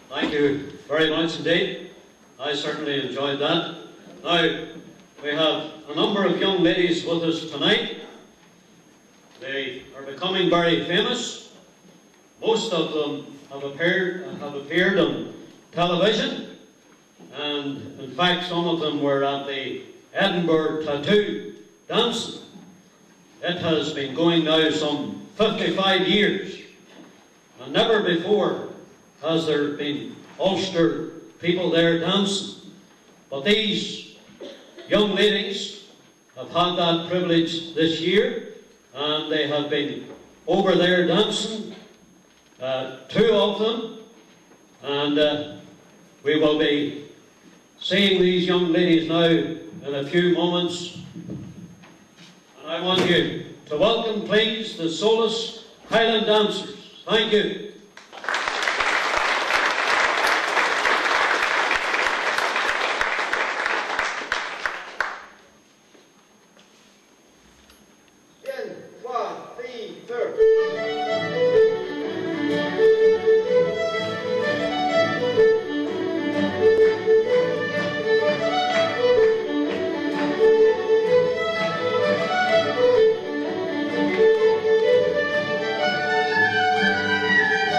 Thank you very much indeed. I certainly enjoyed that. Now, we have a number of young ladies with us tonight. They are becoming very famous. Most of them have appeared on television, and in fact some of them were at the Edinburgh Tattoo dancing. It has been going now some 55 years, and never before has there been Ulster people there dancing. But these young ladies have had that privilege this year, and they have been over there dancing, two of them, and we will be seeing these young ladies now in a few moments. And I want you to welcome, please, the Sollus Highland dancers. Thank you. Thank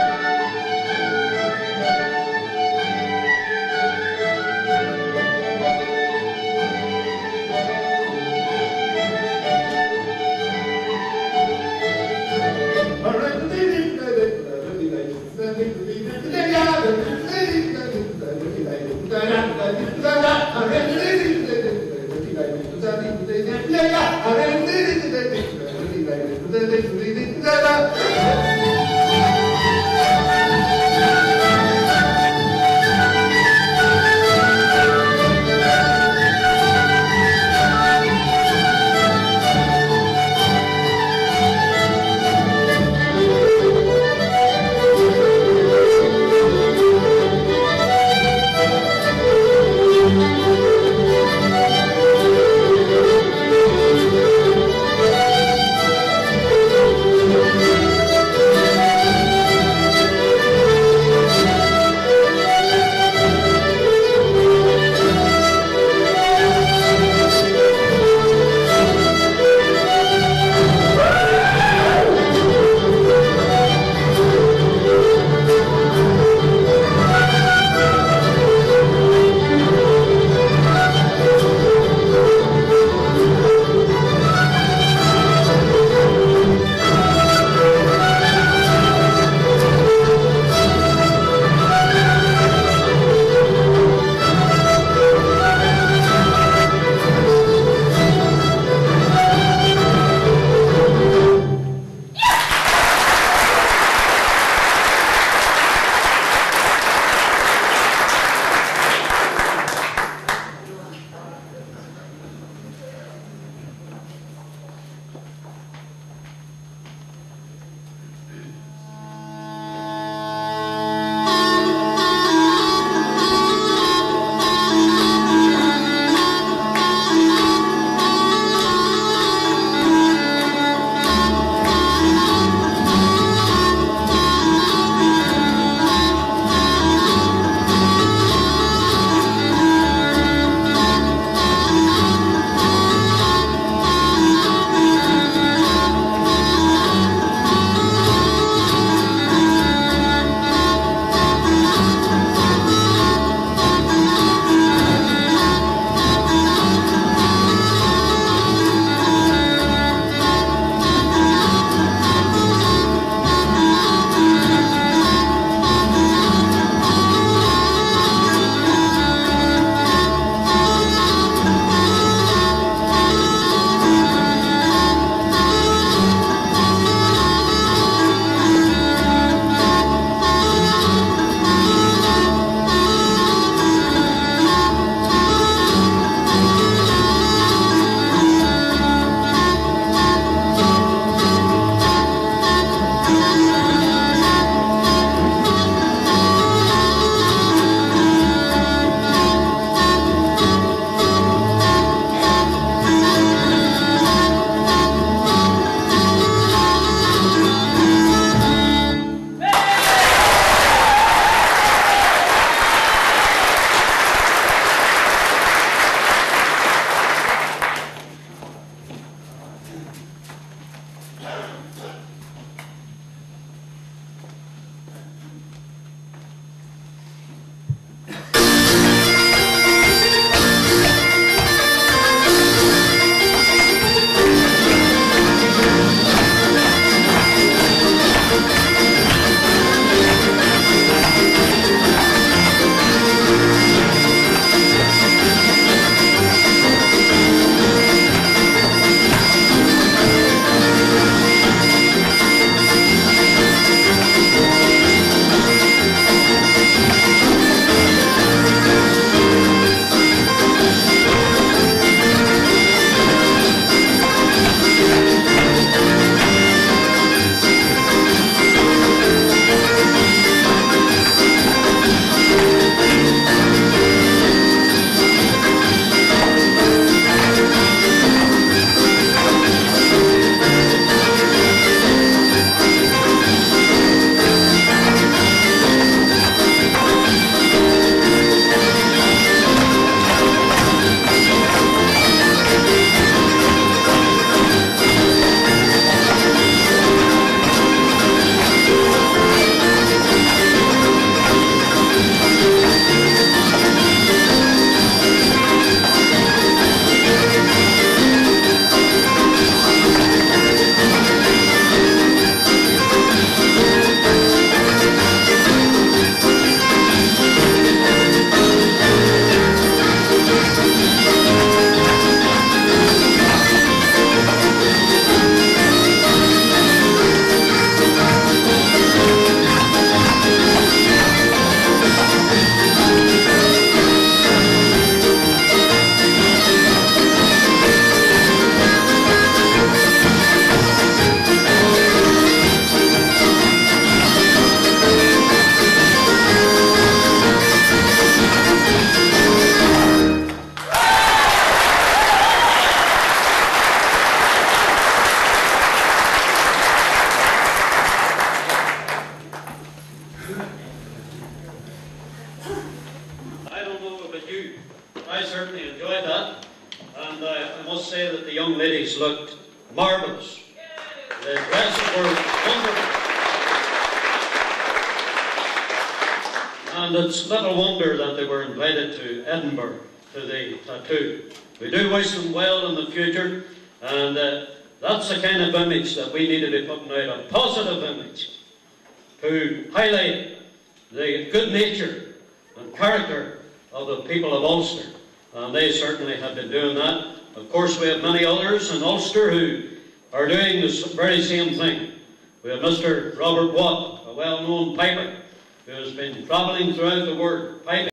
ladies looked marvellous. The dresses were wonderful. And it's little wonder that they were invited to Edinburgh to the tattoo. We do wish them well in the future, and that's the kind of image that we need to be putting out, a positive image to highlight the good nature and character of the people of Ulster. And they certainly have been doing that. Of course, we have many others in Ulster who are doing this very same thing. We have Mr. Robert Watt, a well-known piper, who has been travelling throughout the world piping.